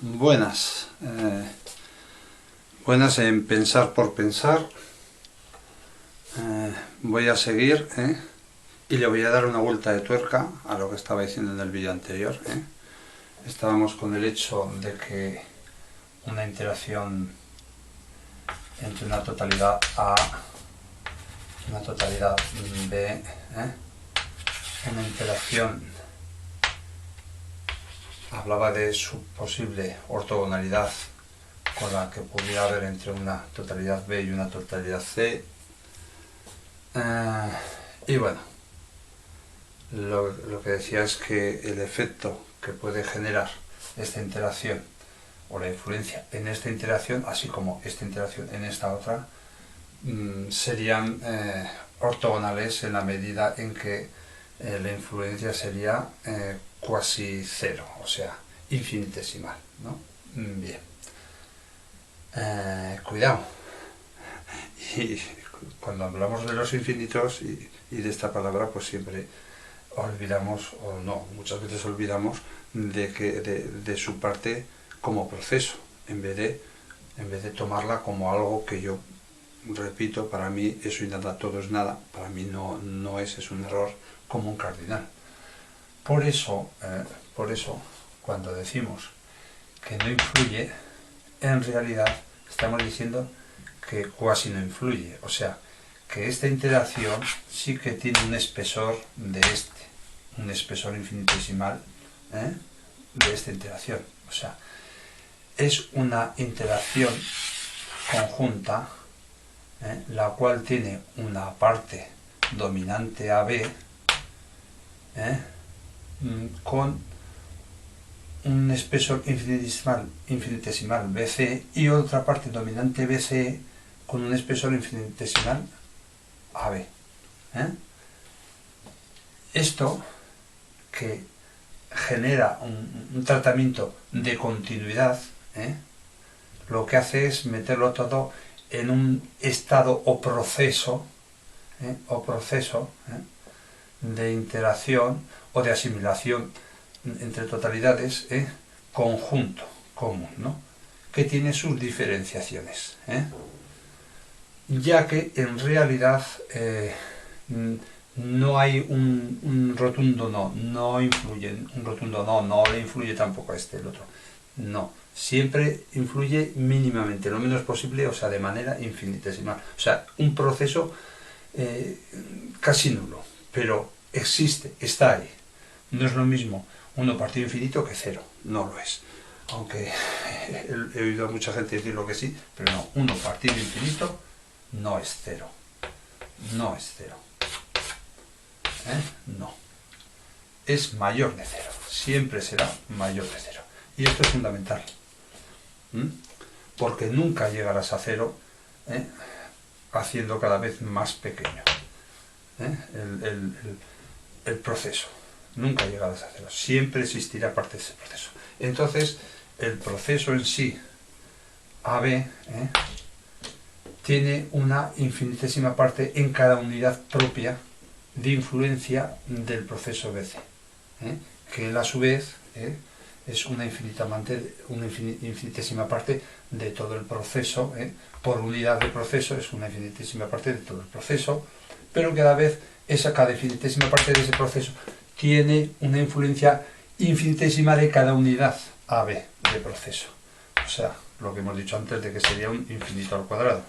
Buenas. Buenas en pensar por pensar. Voy a seguir y le voy a dar una vuelta de tuerca a lo que estaba diciendo en el vídeo anterior. Estábamos con el hecho de que una interacción entre una totalidad A y una totalidad B, una interacción, hablaba de su posible ortogonalidad con la que pudiera haber entre una totalidad B y una totalidad C. Y bueno, lo que decía es que el efecto que puede generar esta interacción o la influencia en esta interacción, así como esta interacción en esta otra, serían ortogonales en la medida en que la influencia sería cuasi cero, o sea, infinitesimal, ¿no? Bien. Cuidado. Y cuando hablamos de los infinitos y de esta palabra, pues siempre olvidamos, o no, muchas veces olvidamos de su parte como proceso, en vez de tomarla como algo que yo repito, para mí eso y nada, todo es nada, para mí no es un error común cardinal. Por eso, cuando decimos que no influye, en realidad estamos diciendo que casi no influye, o sea, que esta interacción sí que tiene un espesor un espesor infinitesimal de esta interacción, o sea, es una interacción conjunta, la cual tiene una parte dominante AB con un espesor infinitesimal BC y otra parte dominante BC con un espesor infinitesimal AB. Esto que genera un tratamiento de continuidad, lo que hace es meterlo todo en un estado o proceso de interacción o de asimilación entre totalidades conjunto, común, ¿no? Que tiene sus diferenciaciones, ya que en realidad no hay un rotundo no influye, un rotundo no le influye tampoco a el otro, no, siempre influye mínimamente, lo menos posible, o sea, de manera infinitesimal, o sea, un proceso casi nulo, pero existe, está ahí. No es lo mismo 1 partido infinito que 0, no lo es. Aunque he oído a mucha gente decirlo que sí, pero no, 1 partido infinito no es 0. No es 0. No. Es mayor de 0. Siempre será mayor de 0. Y esto es fundamental. Porque nunca llegarás a 0 haciendo cada vez más pequeño el proceso. Nunca llegarás a 0. Siempre existirá parte de ese proceso. Entonces, el proceso en sí, AB, tiene una infinitésima parte en cada unidad propia de influencia del proceso BC, que él a su vez es una infinitésima parte de todo el proceso, por unidad de proceso es una infinitésima parte de todo el proceso, pero cada vez cada infinitésima parte de ese proceso tiene una influencia infinitésima de cada unidad AB de proceso. O sea, lo que hemos dicho antes de que sería un infinito al cuadrado.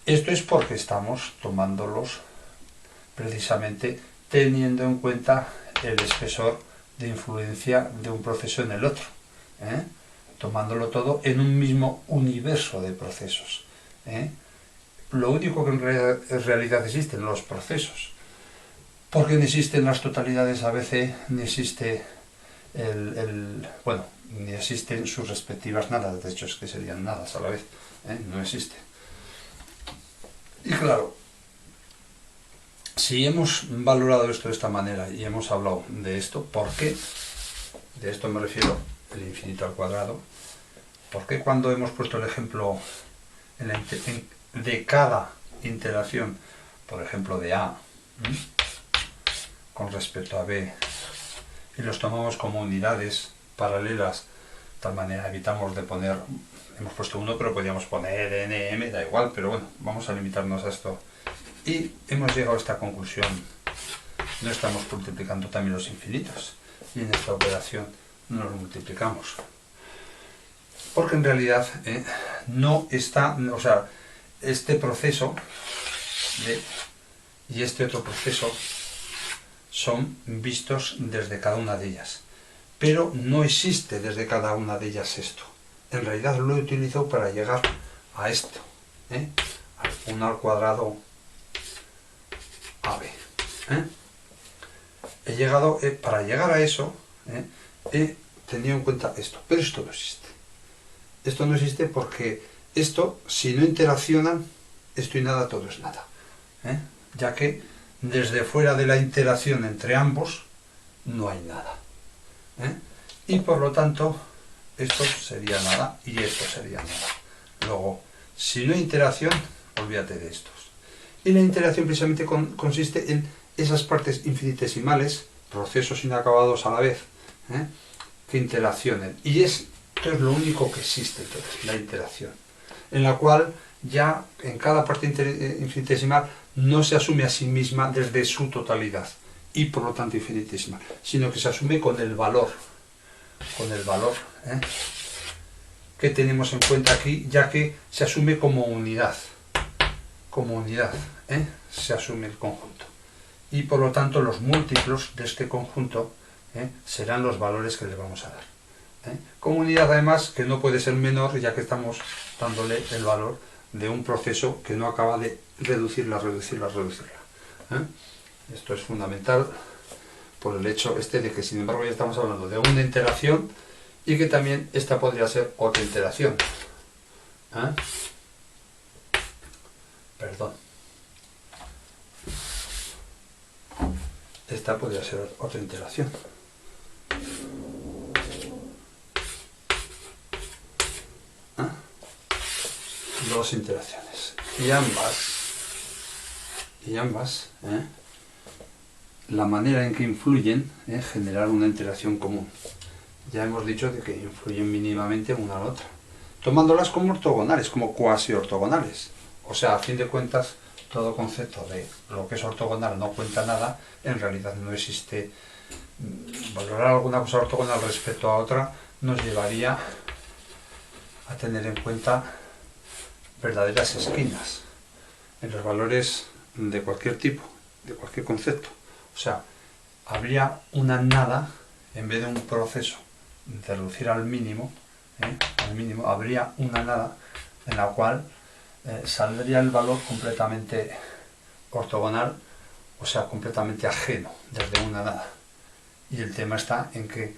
Esto es porque estamos tomándolos precisamente teniendo en cuenta el espesor de influencia de un proceso en el otro, tomándolo todo en un mismo universo de procesos. Lo único que en realidad existen los procesos, porque no existen las totalidades ABC, ni existe ni existen sus respectivas nadas, de hecho es que serían nadas a la vez, no existe. Y claro, si hemos valorado esto de esta manera y hemos hablado de esto, ¿por qué? De esto me refiero el infinito al cuadrado. ¿Por qué cuando hemos puesto el ejemplo de cada interacción, por ejemplo de A con respecto a B, y los tomamos como unidades paralelas tal manera evitamos de poner, hemos puesto 1 pero podríamos poner n, m, da igual, pero bueno, vamos a limitarnos a esto. Y hemos llegado a esta conclusión. No estamos multiplicando también los infinitos, y en esta operación no los multiplicamos. Porque en realidad no está, o sea, este proceso y este otro proceso son vistos desde cada una de ellas. Pero no existe desde cada una de ellas esto. En realidad lo he utilizado para llegar a esto, al 1 al cuadrado AB. He llegado, para llegar a eso, he tenido en cuenta esto, pero esto no existe. Esto no existe porque esto, si no interaccionan, esto y nada, todo es nada. Ya que desde fuera de la interacción entre ambos, no hay nada. Y por lo tanto, esto sería nada y esto sería nada. Luego, si no hay interacción, olvídate de estos. Y la interacción precisamente consiste en esas partes infinitesimales, procesos inacabados a la vez, que interaccionen. Y esto es lo único que existe, entonces, la interacción, en la cual ya en cada parte infinitesimal no se asume a sí misma desde su totalidad y por lo tanto infinitesimal, sino que se asume con el valor que tenemos en cuenta aquí, ya que se asume como unidad, se asume el conjunto. Y por lo tanto los múltiplos de este conjunto serán los valores que le vamos a dar. Como unidad además que no puede ser menor, ya que estamos dándole el valor de un proceso que no acaba de reducirla. Esto es fundamental por el hecho de que sin embargo ya estamos hablando de una interacción y que también esta podría ser otra interacción. Perdón. Esta podría ser otra interacción. Dos interacciones. Y ambas, la manera en que influyen es generar una interacción común. Ya hemos dicho de que influyen mínimamente una a la otra, tomándolas como ortogonales, como cuasi ortogonales. O sea, a fin de cuentas, todo concepto de lo que es ortogonal no cuenta nada, en realidad no existe. Valorar alguna cosa ortogonal respecto a otra nos llevaría a tener en cuenta verdaderas esquinas en los valores de cualquier tipo, de cualquier concepto. O sea, habría una nada en vez de un proceso de reducir al mínimo, habría una nada en la cual saldría el valor completamente ortogonal, o sea, completamente ajeno desde una nada. Y el tema está en que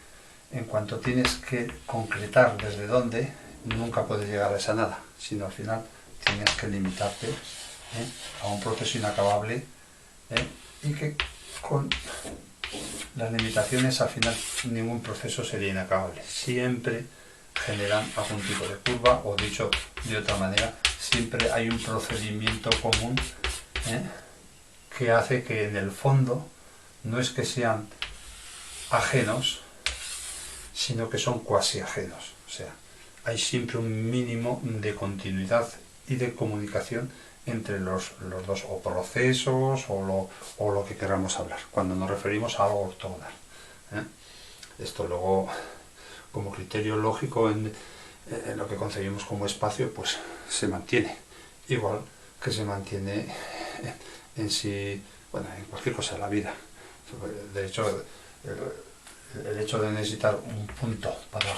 en cuanto tienes que concretar desde dónde, nunca puedes llegar a esa nada, sino al final tienes que limitarte a un proceso inacabable y que con las limitaciones al final ningún proceso sería inacabable. Siempre generan algún tipo de curva, o dicho de otra manera, siempre hay un procedimiento común que hace que en el fondo no es que sean ajenos, sino que son cuasi ajenos. O sea, hay siempre un mínimo de continuidad y de comunicación entre los dos, o procesos, o lo que queramos hablar, cuando nos referimos a algo ortogonal. Esto luego, como criterio lógico en lo que concebimos como espacio, pues se mantiene, igual que se mantiene en sí, bueno, en cualquier cosa de la vida. De hecho, el hecho de necesitar un punto para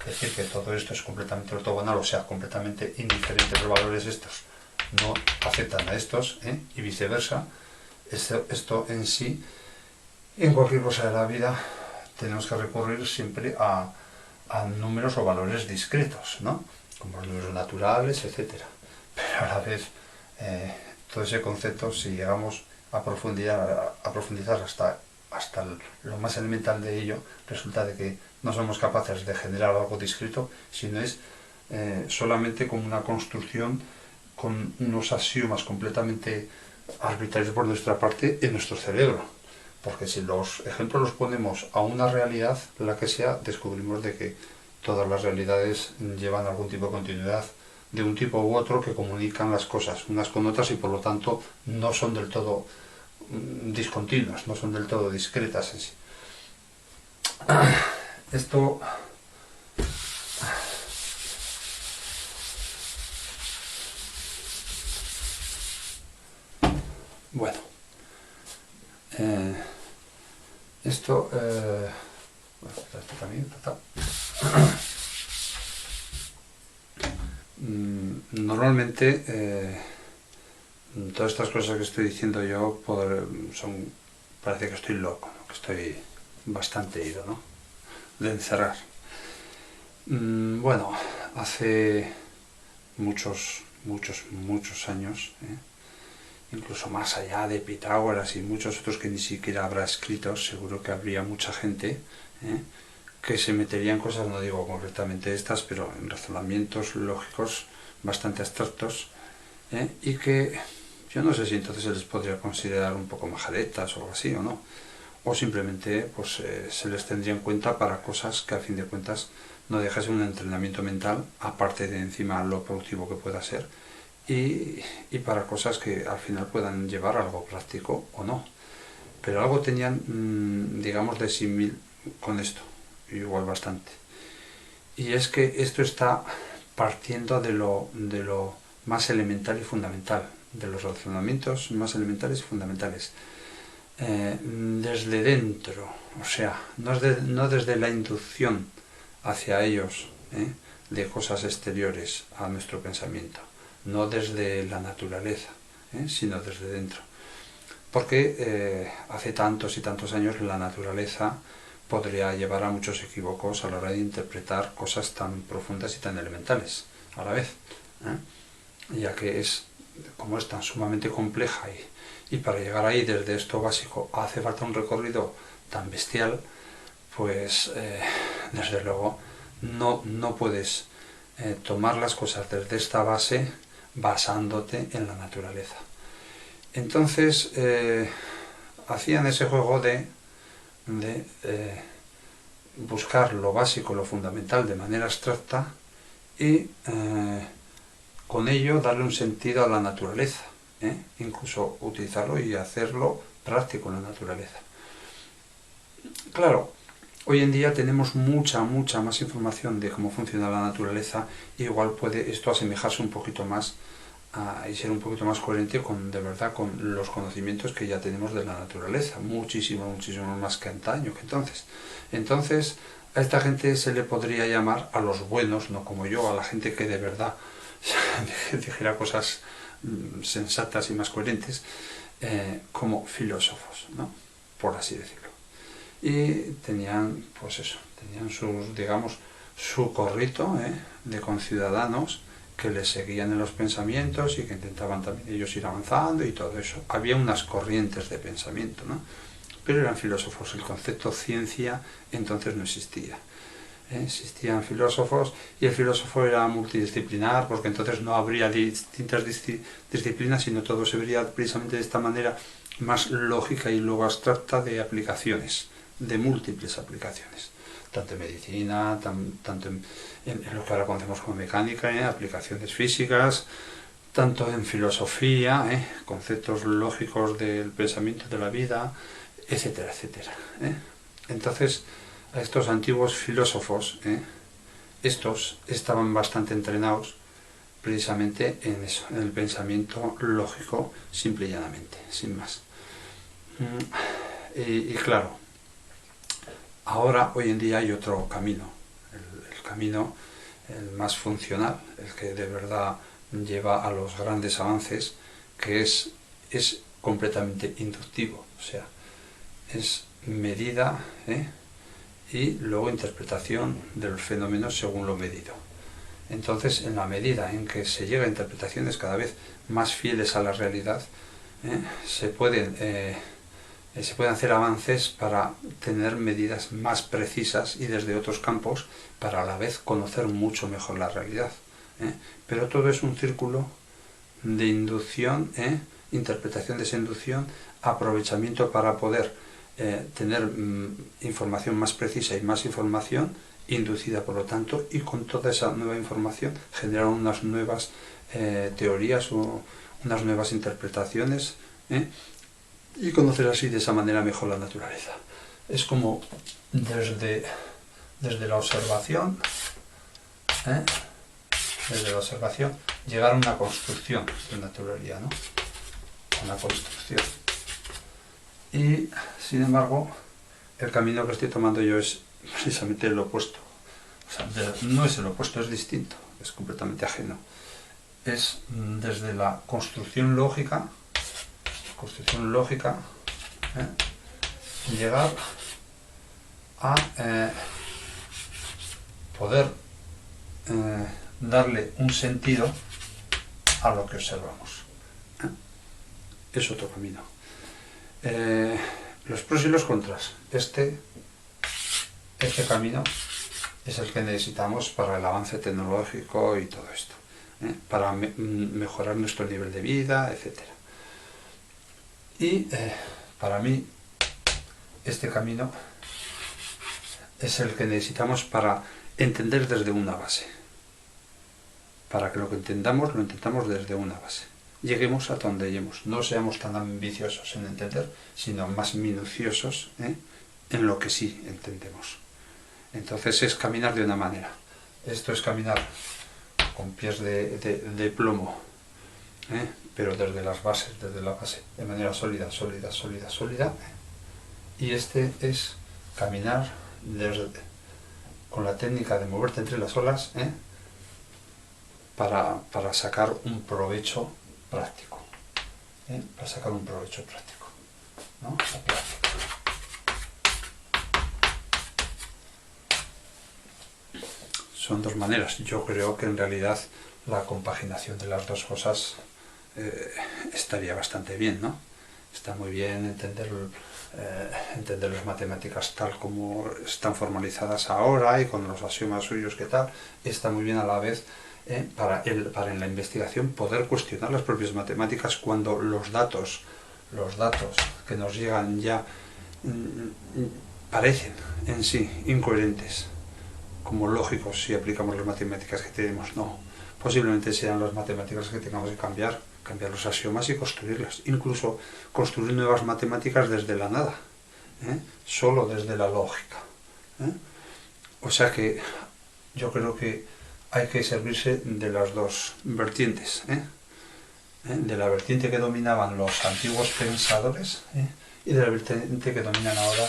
decir que todo esto es completamente ortogonal, o sea, completamente indiferente, los valores estos no afectan a estos, y viceversa. Esto en sí, en cualquier cosa de la vida, tenemos que recurrir siempre a números o valores discretos, ¿no? Como los números naturales, etcétera. Pero a la vez, todo ese concepto, si llegamos a profundizar hasta lo más elemental de ello, resulta de que no somos capaces de generar algo discreto, sino es solamente como una construcción con unos axiomas completamente arbitrarios por nuestra parte en nuestro cerebro. Porque si los ejemplos los ponemos a una realidad, la que sea, descubrimos de que todas las realidades llevan algún tipo de continuidad de un tipo u otro que comunican las cosas unas con otras y por lo tanto no son del todo discontinuas, no son del todo discretas en sí. Esto bueno, esto esto también normalmente todas estas cosas que estoy diciendo yo parece que estoy loco, ¿no? Que estoy bastante ido, ¿no? De encerrar. Bueno, hace muchos años, incluso más allá de Pitágoras y muchos otros que ni siquiera habrá escrito, seguro que habría mucha gente que se metería en cosas, no digo concretamente estas, pero en razonamientos lógicos bastante abstractos, y que yo no sé si entonces se les podría considerar un poco majadetas o algo así o no, o simplemente pues se les tendría en cuenta para cosas que a fin de cuentas no deja de ser un entrenamiento mental, aparte de encima lo productivo que pueda ser, y para cosas que al final puedan llevar a algo práctico o no. Pero algo tenían, digamos, de símil con esto, igual bastante. Y es que esto está partiendo de lo más elemental y fundamental, de los razonamientos más elementales y fundamentales. Desde dentro, o sea, no desde la inducción hacia ellos de cosas exteriores a nuestro pensamiento, no desde la naturaleza, sino desde dentro. Porque hace tantos y tantos años la naturaleza podría llevar a muchos equívocos a la hora de interpretar cosas tan profundas y tan elementales a la vez, ya que como es tan sumamente compleja y para llegar ahí desde esto básico hace falta un recorrido tan bestial, pues desde luego no puedes tomar las cosas desde esta base basándote en la naturaleza. Entonces hacían ese juego de buscar lo básico, lo fundamental de manera abstracta y con ello darle un sentido a la naturaleza, incluso utilizarlo y hacerlo práctico en la naturaleza. Claro, hoy en día tenemos mucha más información de cómo funciona la naturaleza, y igual puede esto asemejarse un poquito más y ser un poquito más coherente de verdad con los conocimientos que ya tenemos de la naturaleza, muchísimo más que antaño, que entonces. Entonces, a esta gente se le podría llamar, a los buenos, no como yo, a la gente que de verdad dijera cosas sensatas y más coherentes, como filósofos, ¿no? Por así decirlo. Y tenían, pues eso, tenían su corrito de conciudadanos que les seguían en los pensamientos y que intentaban también ellos ir avanzando y todo eso. Había unas corrientes de pensamiento, ¿no? Pero eran filósofos. El concepto ciencia entonces no existía. Existían filósofos y el filósofo era multidisciplinar, porque entonces no habría distintas disciplinas, sino todo se vería precisamente de esta manera más lógica y luego abstracta de aplicaciones, de múltiples aplicaciones, tanto en medicina, tanto en lo que ahora conocemos como mecánica, aplicaciones físicas, tanto en filosofía, conceptos lógicos del pensamiento de la vida, etcétera, etcétera. Entonces, a estos antiguos filósofos, estos estaban bastante entrenados precisamente en eso, en el pensamiento lógico, simple y llanamente, sin más. Y claro, ahora, hoy en día hay otro camino, el camino el más funcional, el que de verdad lleva a los grandes avances, que es completamente inductivo, o sea, es medida y luego interpretación de los fenómenos según lo medido. Entonces, en la medida en que se llega a interpretaciones cada vez más fieles a la realidad, se pueden hacer avances para tener medidas más precisas y desde otros campos para a la vez conocer mucho mejor la realidad. Pero todo es un círculo de inducción, interpretación de esa inducción, aprovechamiento para poder tener información más precisa y más información, inducida por lo tanto, y con toda esa nueva información generar unas nuevas teorías o unas nuevas interpretaciones, y conocer así de esa manera mejor la naturaleza. Es como desde la observación, llegar a una construcción de naturalidad, ¿no? Una construcción. Y sin embargo, el camino que estoy tomando yo es precisamente el opuesto. O sea, no es el opuesto, es distinto, es completamente ajeno. Es desde la construcción lógica, llegar a poder darle un sentido a lo que observamos. Es otro camino. Los pros y los contras. Este camino es el que necesitamos para el avance tecnológico y todo esto, para mejorar nuestro nivel de vida, etc. Y para mí este camino es el que necesitamos para entender desde una base, para que lo que entendamos lo intentamos desde una base. Lleguemos a donde lleguemos, no seamos tan ambiciosos en entender, sino más minuciosos en lo que sí entendemos. Entonces es caminar de una manera. Esto es caminar con pies de plomo, pero desde las bases, desde la base, de manera sólida. Y este es caminar con la técnica de moverte entre las olas, para sacar un provecho práctico, ¿no? La práctica. Son dos maneras. Yo creo que en realidad la compaginación de las dos cosas estaría bastante bien, ¿no? Está muy bien entender las matemáticas tal como están formalizadas ahora y con los axiomas suyos que tal. Está muy bien a la vez para en la investigación poder cuestionar las propias matemáticas cuando los datos que nos llegan ya parecen en sí incoherentes como lógicos si aplicamos las matemáticas que tenemos. No, posiblemente sean las matemáticas que tengamos que cambiar los axiomas y construirlas, incluso construir nuevas matemáticas desde la nada, solo desde la lógica. O sea que yo creo que hay que servirse de las dos vertientes, de la vertiente que dominaban los antiguos pensadores y de la vertiente que dominan ahora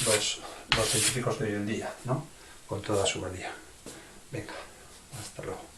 los científicos de hoy en día, ¿no? Con toda su valía. Venga, hasta luego.